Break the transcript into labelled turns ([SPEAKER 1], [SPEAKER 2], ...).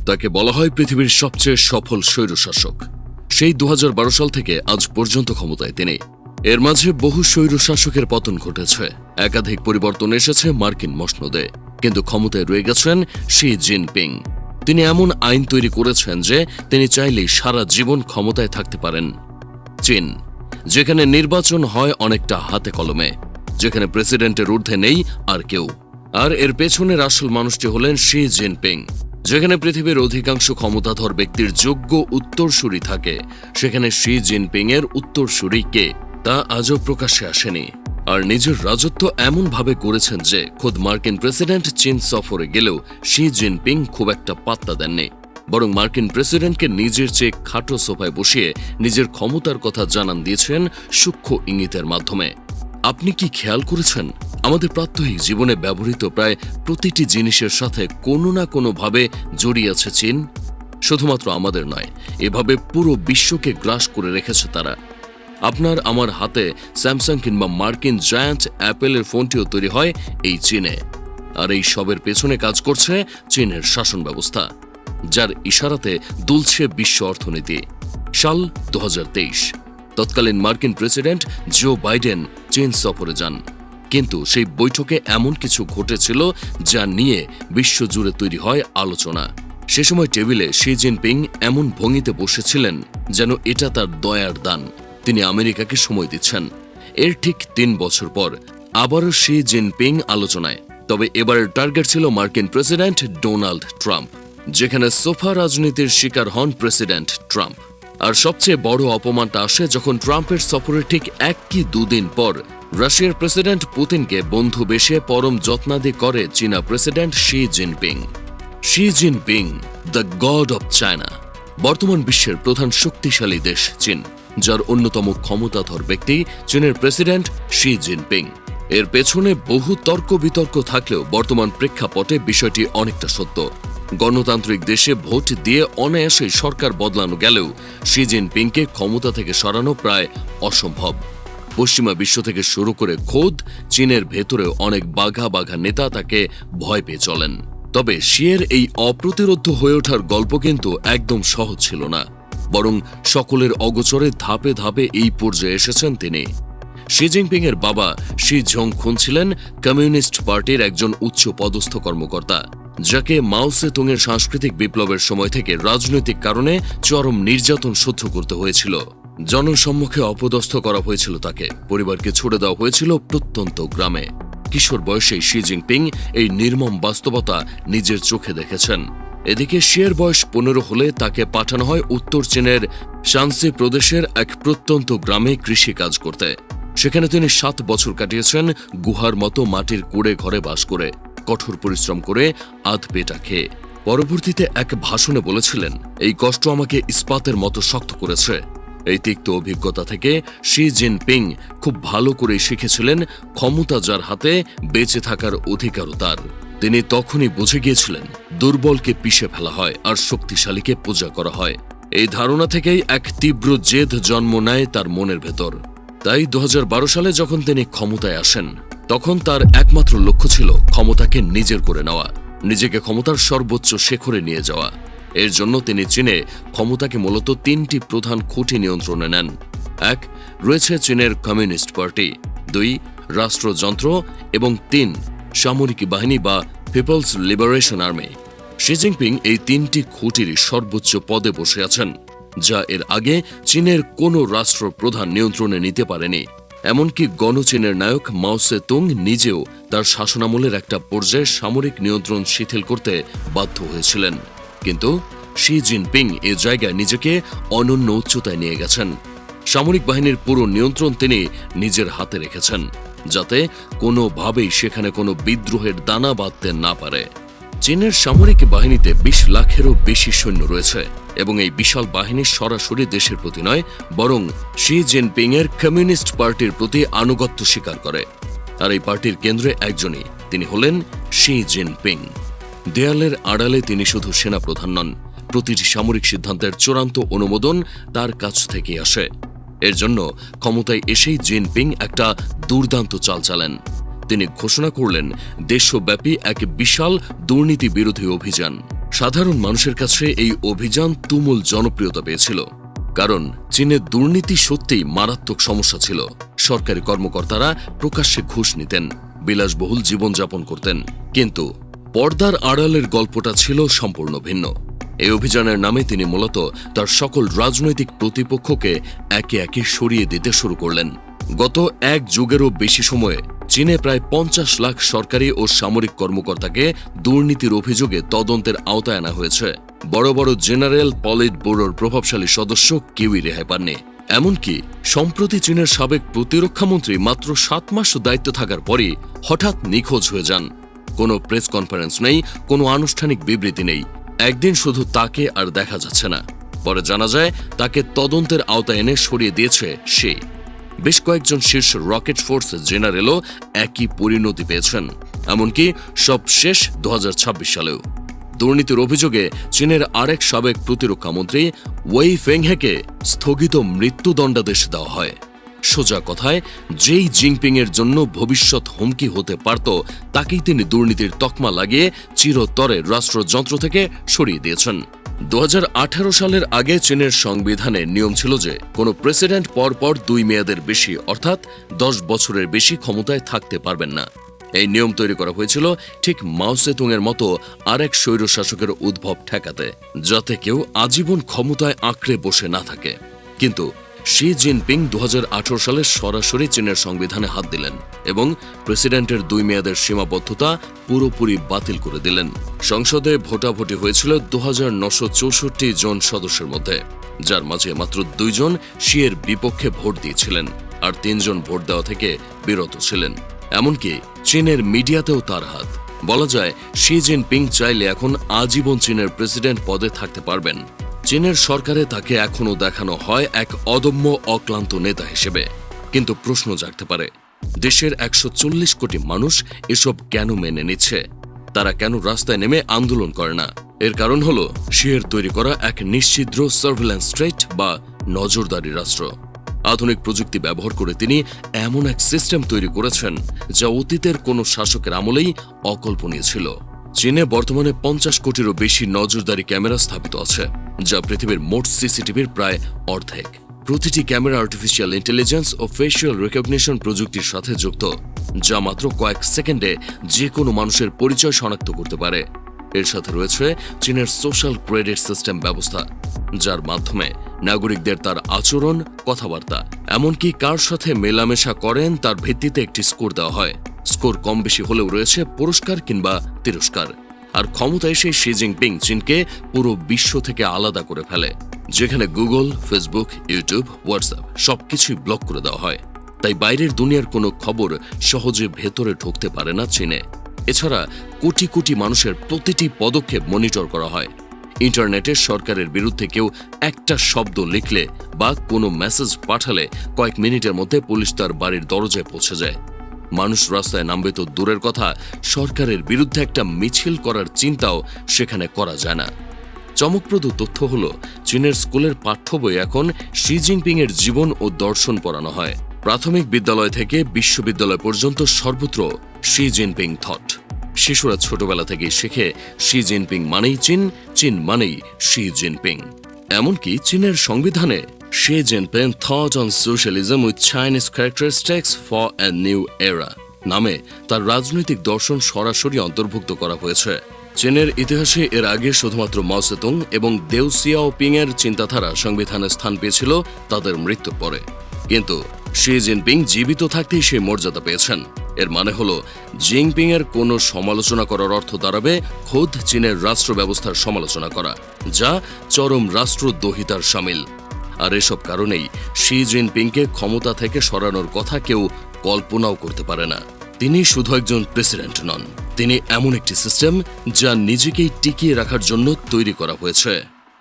[SPEAKER 1] তাকে বলা হয় পৃথিবীর সবচেয়ে সফল স্বৈরশাসক। সেই 2012 সাল থেকে আজ পর্যন্ত ক্ষমতায় তিনি। এর মাঝে বহু স্বৈরশাসকের পতন ঘটেছে, একাধিক পরিবর্তন এসেছে মার্কিন মসনদে, কিন্তু ক্ষমতায় রয়ে গেছেন শি জিনপিং। তিনি এমন আইন তৈরি করেছেন যে তিনি চাইলেই সারা জীবন ক্ষমতায় থাকতে পারেন। চীন, যেখানে নির্বাচন হয় অনেকটা হাতে কলমে, যেখানে প্রেসিডেন্টের ঊর্ধ্বে নেই আর কেউ, আর এর পেছনের আসল মানুষটি হলেন শি জিনপিং। যেখানে পৃথিবীর অধিকাংশ ক্ষমতাধর ব্যক্তির যোগ্য উত্তরসূরি থাকে, সেখানে শি জিনপিং এর উত্তরসূরি কে তা আজও প্রকাশ্যে আসেনি। আর নিজের রাজত্ব এমনভাবে করেছেন যে খোদ মার্কিন প্রেসিডেন্ট চীন সফরে গেলেও শি জিনপিং খুব একটা পাত্তা দেননি, বরং মার্কিন প্রেসিডেন্টকে নিজের চেয়ে খাটো সোফায় বসিয়ে নিজের ক্ষমতার কথা জানান দিয়েছেন সূক্ষ্ম ইঙ্গিতের মাধ্যমে। আপনি কি খেয়াল করেছেন, আমাদের প্রাত্যহিক জীবনে ব্যবহৃত প্রায় প্রতিটি জিনিসের সাথে কোনো না কোনোভাবে জড়িয়ে আছে চীন? শুধুমাত্র আমাদের নয়, এভাবে পুরো বিশ্বকে গ্রাস করে রেখেছে তারা। আপনার আমার হাতে স্যামসাং কিংবা মার্কিন জায়ান্ট অ্যাপেলের ফোনটিও তৈরি হয় এই চীনে। আর এই সবের পেছনে কাজ করছে চীনের শাসন ব্যবস্থা, যার ইশারাতে দুলছে বিশ্ব অর্থনীতি। সাল 2023, তৎকালীন মার্কিন প্রেসিডেন্ট জো বাইডেন চীন সফরে যান, কিন্তু সেই বৈঠকে এমন কিছু ঘটেছিল যা নিয়ে বিশ্বজুড়ে তৈরি হয় আলোচনা। সে সময় টেবিলে শি জিনপিং এমন ভঙ্গিতে বসেছিলেন যেন এটা তার দয়ার দান, তিনি আমেরিকাকে সময় দিচ্ছেন। এর ঠিক 3 বছর পর আবারও শি জিনপিং আলোচনায়, তবে এবারের টার্গেট ছিল মার্কিন প্রেসিডেন্ট ডোনাল্ড ট্রাম্প, যেখানে সোফা রাজনীতির শিকার হন প্রেসিডেন্ট ট্রাম্প। আর সবচেয়ে বড় অপমানটা আসে যখন ট্রাম্পের সফরের ঠিক 1 কি 2 দিন পর রাশিয়ার প্রেসিডেন্ট পুতিনকে বন্ধু বেশে পরম যত্নাদি করে চীনা president Xi Jinping. Xi Jinping, the god of China. বর্তমান বিশ্বের প্রধান শক্তিশালী দেশ চীন, যার অন্যতম ক্ষমতাধর ব্যক্তি চীনের প্রেসিডেন্ট শি জিনপিং। এর পেছনে বহু তর্ক বিতর্ক থাকলেও বর্তমান প্রেক্ষাপটে বিষয়টি অনেকটা সত্য। গণতান্ত্রিক দেশে ভোট দিয়ে অনায়াসে সরকার বদলানো গেলেও শি জিনপিংকে ক্ষমতা থেকে সরানো প্রায় অসম্ভব। পশ্চিমা বিশ্ব থেকে শুরু করে খোদ চীনের ভেতরেও অনেক বাঘা বাঘা নেতা তাকে ভয় পেয়ে চলেন। তবে শিয়ের এই অপ্রতিরোধ্য হয়ে ওঠার গল্প কিন্তু একদম সহজ ছিল না, বরং সকলের অগোচরে ধাপে ধাপে এই পর্যায়ে এসেছেন তিনি। শি জিনপিং এর বাবা শি ঝংখুন ছিলেন কমিউনিস্ট পার্টির একজন উচ্চ পদস্থ কর্মকর্তা, যাকে মাও সে-তুং এর সাংস্কৃতিক বিপ্লবের সময় থেকে রাজনৈতিক কারণে চরম নির্যাতন সহ্য করতে হয়েছিল। জনসম্মুখে অপদস্থ করা হয়েছিল তাকে, পরিবারকে ছুড়ে দেওয়া হয়েছিল প্রত্যন্ত গ্রামে। কিশোর বয়সেই শি জিনপিং এই নির্মম বাস্তবতা নিজের চোখে দেখেছেন। এদিকে শিয়ের বয়স 15 হলে তাকে পাঠানো হয় উত্তর চীনের শানসি প্রদেশের এক প্রত্যন্ত গ্রামে কৃষি কাজ করতে। সেখানে তিনি 7 বছর কাটিয়েছেন গুহার মতো মাটির কুড়ে ঘরে বাস করে, কঠোর পরিশ্রম করে আধ পেটা খেয়ে। পরবর্তীতে এক ভাষণে বলেছিলেন, এই কষ্ট আমাকে ইস্পাতের মতো শক্ত করেছে। এই তিক্ত অভিজ্ঞতা থেকে শি জিনপিং খুব ভালো করে শিখেছিলেন ক্ষমতা যার হাতে বেঁচে থাকার অধিকারও তার। তিনি তখনই বুঝে গিয়েছিলেন দুর্বলকে পিষে ফেলা হয় আর শক্তিশালীকে পূজা করা হয়। এই ধারণা থেকেই এক তীব্র জেদ জন্ম নেয় তার মনের ভেতর। তাই 2012 সালে যখন তিনি ক্ষমতায় আসেন, তখন তার একমাত্র লক্ষ্য ছিল ক্ষমতাকে নিজের করে নেওয়া, নিজেকে ক্ষমতার সর্বোচ্চ শিখরে নিয়ে যাওয়া। এর জন্য তিনি চীনে ক্ষমতাকে মূলত 3টি প্রধান খুঁটি নিয়ন্ত্রণে নেন। 1, রয়েছে চীনের কমিউনিস্ট পার্টি, 2, রাষ্ট্রযন্ত্র এবং 3, সামরিক বাহিনী বা People's Liberation Army. Xi Jinping এই 3টি খুঁটির সর্বোচ্চ পদে বসে আছেন, যা এর আগে চীনের কোনো রাষ্ট্রপ্রধান নিয়ন্ত্রণে নিতে পারেনি। এমনকি গণচীনের নায়ক মাও সে-তুং নিজেও তার শাসনামলের একটা পর্যায়ে সামরিক নিয়ন্ত্রণ শিথিল করতে বাধ্য হয়েছিলেন। কিন্তু শি জিনপিং এ জায়গায় নিজেকে অনন্য উচ্চতায় নিয়ে গেছেন। সামরিক বাহিনীর পুরো নিয়ন্ত্রণ তিনি নিজের হাতে রেখেছেন, যাতে কোনোভাবেই সেখানে কোনো বিদ্রোহের দানা বাঁধতে না পারে। চীনের সামরিক বাহিনীতে 20 লাখেরও বেশি সৈন্য রয়েছে এবং এই বিশাল বাহিনী সরাসরি দেশের প্রতি নয়, বরং শি জিনপিং এর কমিউনিস্ট পার্টির প্রতি আনুগত্য স্বীকার করে। আর এই পার্টির কেন্দ্রে একজনই, তিনি হলেন শি জিনপিং। দেয়ালের আড়ালে তিনি শুধু সেনাপ্রধান নন, প্রতিটি সামরিক সিদ্ধান্তের চূড়ান্ত অনুমোদন তার কাছ থেকে আসে। এর জন্য ক্ষমতায় এসেই জিনপিং একটা দুর্দান্ত চাল চালেন। তিনি ঘোষণা করলেন দেশব্যাপী এক বিশাল দুর্নীতি বিরোধী অভিযান। সাধারণ মানুষের কাছে এই অভিযান তুমুল জনপ্রিয়তা পেয়েছিল, কারণ চীনের দুর্নীতি সত্যিই মারাত্মক সমস্যা ছিল। সরকারি কর্মকর্তারা প্রকাশ্যে ঘুষ নিতেন, বিলাসবহুল জীবনযাপন করতেন। কিন্তু পর্দার আড়ালের গল্পটা ছিল সম্পূর্ণ ভিন্ন। এই অভিযানের নামে তিনি মূলত তার সকল রাজনৈতিক প্রতিপক্ষকে একে একে সরিয়ে দিতে শুরু করলেন। গত এক যুগেরও বেশি সময়ে চীনে প্রায় 50 লাখ সরকারি ও সামরিক কর্মকর্তাকে দুর্নীতির অভিযোগে তদন্তের আওতায় আনা হয়েছে। বড় বড় জেনারেল পলিট ব্যুরোর প্রভাবশালী সদস্য কেউই রেহাই পাননি। এমনকি সম্প্রতি চীনের সাবেক প্রতিরক্ষামন্ত্রী মাত্র 7 মাস দায়িত্ব থাকার পরই হঠাৎ নিখোঁজ হয়ে যান। কোনো প্রেস কনফারেন্স নেই, কোনো আনুষ্ঠানিক বিবৃতি নেই। একদিন শুধু তাকে আর দেখা যাচ্ছে না, পরে জানা যায় তাকে তদন্তের আওতায় এনে সরিয়ে দিয়েছে সে। বেশ কয়েকজন শীর্ষ রকেট ফোর্স জেনারেলও একই পরিণতি পেয়েছেন। এমনকি সব শেষ 2026 সালেও দুর্নীতির অভিযোগে চীনের আরেক সাবেক প্রতিরক্ষামন্ত্রী ওয়েই ফেংহেকে স্থগিত মৃত্যুদণ্ডাদেশ দেওয়া হয়। সোজা কথায়, যেই জিনপিং এর জন্য ভবিষ্যৎ হুমকি হতে পারত, তাকেই তিনি দুর্নীতির তকমা লাগিয়ে চিরতরে রাষ্ট্রযন্ত্র থেকে সরিয়ে দিয়েছেন। 2018 সালের আগে চীনের সংবিধানে নিয়ম ছিল যে কোনো প্রেসিডেন্ট পরপর 2 মেয়াদের বেশি অর্থাৎ 10 বছরের বেশি ক্ষমতায় থাকতে পারবেন না। এই নিয়ম তৈরি করা হয়েছিল ঠিক মাও সেতুং এর মতো আরেক স্বৈরশাসকের উদ্ভব ঠেকাতে, যাতে কেউ আজীবন ক্ষমতায় আঁকড়ে বসে না থাকে। কিন্তু শি জিনপিং 2018 সালে সরাসরি চীনের সংবিধানে হাত দিলেন এবং প্রেসিডেন্টের 2 মেয়াদের সীমাবদ্ধতা পুরোপুরি বাতিল করে দিলেন। সংসদে ভোটাভুটি হয়েছিল 2964 জন সদস্যের মধ্যে, যার মাঝে মাত্র 2 জন শিয়ের বিপক্ষে ভোট দিয়েছিলেন আর 3 জন ভোট দেওয়া থেকে বিরত ছিলেন। এমনকি চীনের মিডিয়াতেও তার হাত। বলা যায়, শি জিনপিং চাইলে এখন আজীবন চীনের প্রেসিডেন্ট পদে থাকতে পারবেন। চীনের সরকারে তাকে এখনও দেখানো হয় এক অদম্য অক্লান্ত নেতা হিসেবে। কিন্তু প্রশ্ন জাগতে পারে, দেশের 140 কোটি মানুষ এসব কেন মেনে নিচ্ছে? তারা কেন রাস্তায় নেমে আন্দোলন করে না? এর কারণ হলো শিয়ের তৈরি করা এক নিশ্ছিদ্র সার্ভেলেন্স স্টেট বা নজরদারি রাষ্ট্র। আধুনিক প্রযুক্তি ব্যবহার করে তিনি এমন এক সিস্টেম তৈরি করেছেন যা অতীতের কোনো শাসকের আমলেই অকল্পনীয় ছিল। চীনে বর্তমানে 50 কোটিরও বেশি নজরদারি ক্যামেরা স্থাপিত আছে, যা পৃথিবীর মোট সিসিটিভির প্রায় অর্ধেক। প্রতিটি ক্যামেরা আর্টিফিশিয়াল ইন্টেলিজেন্স ও ফেশিয়াল রিকগনিশন প্রযুক্তির সাথে যুক্ত, যা মাত্র কয়েক সেকেন্ডে যে কোনো মানুষের পরিচয় শনাক্ত করতে পারে। এর সাথে রয়েছে চীনের সোশ্যাল ক্রেডিট সিস্টেম ব্যবস্থা, যার মাধ্যমে নাগরিকদের তার আচরণ, কথাবার্তা, এমনকি কার সাথে মেলামেশা করেন তার ভিত্তিতে একটি স্কোর দেওয়া হয়। স্কোর কম বেশি হলেও রয়েছে পুরস্কার কিংবা তিরস্কার। আর ক্ষমতায় এসে শি জিনপিং চীনকে পুরো বিশ্ব থেকে আলাদা করে ফেলে, যেখানে গুগল, ফেসবুক, ইউটিউব, হোয়াটসঅ্যাপ সবকিছুই ব্লক করে দেওয়া হয়। তাই বাইরের দুনিয়ার কোনো খবর সহজে ভেতরে ঢুকতে পারে না চীনে। এছাড়া কোটি কোটি মানুষের প্রতিটি পদক্ষেপ মনিটর করা হয়। ইন্টারনেটে সরকারের বিরুদ্ধে কেউ একটা শব্দ লিখলে বা কোনো মেসেজ পাঠালে কয়েক মিনিটের মধ্যে পুলিশ তার বাড়ির দরজায় পৌঁছে যায়। মানুষ রাস্তায় নামবে তো দূরের কথা, সরকারের বিরুদ্ধে একটা মিছিল করার চিন্তাও সেখানে করা যায় না। চমকপ্রদ তথ্য হলো, চীনের স্কুলের পাঠ্য বই এখন শি জিনপিং এর জীবন ও দর্শন পড়ানো হয়। প্রাথমিক বিদ্যালয় থেকে বিশ্ববিদ্যালয় পর্যন্ত সর্বত্র শি জিনপিং থট। শিশুরা ছোটবেলা থেকেই শেখে শি জিনপিং মানেই চীন, চীন মানেই শি জিনপিং। এমনকি চীনের সংবিধানে Xi Jinping thought on socialism with Chinese characteristics for a new এরা নামে তার রাজনৈতিক দর্শন সরাসরি অন্তর্ভুক্ত করা হয়েছে। চীনের ইতিহাসে এর আগে শুধুমাত্র মাও সেতুং এবং দেউ সিয়াওপিং এর চিন্তাধারা সংবিধানে স্থান পেয়েছিল তাদের মৃত্যুর পরে। কিন্তু শি জিনপিং জীবিত থাকতেই সেই মর্যাদা পেয়েছেন। এর মানে হলো, জিনপিং এর কোনো সমালোচনা করার অর্থ দাঁড়াবে খোদ চীনের রাষ্ট্র ব্যবস্থার সমালোচনা করা, যা চরম রাষ্ট্রদ্রোহিতার শামিল। আর এসব কারণেই শি জিনপিংকে ক্ষমতা থেকে সরানোর কথা কেউ কল্পনাও করতে পারে না। তিনি শুধু একজন প্রেসিডেন্ট নন, তিনি এমন একটি সিস্টেম যা নিজেকেই টিকিয়ে রাখার জন্য তৈরি করা হয়েছে।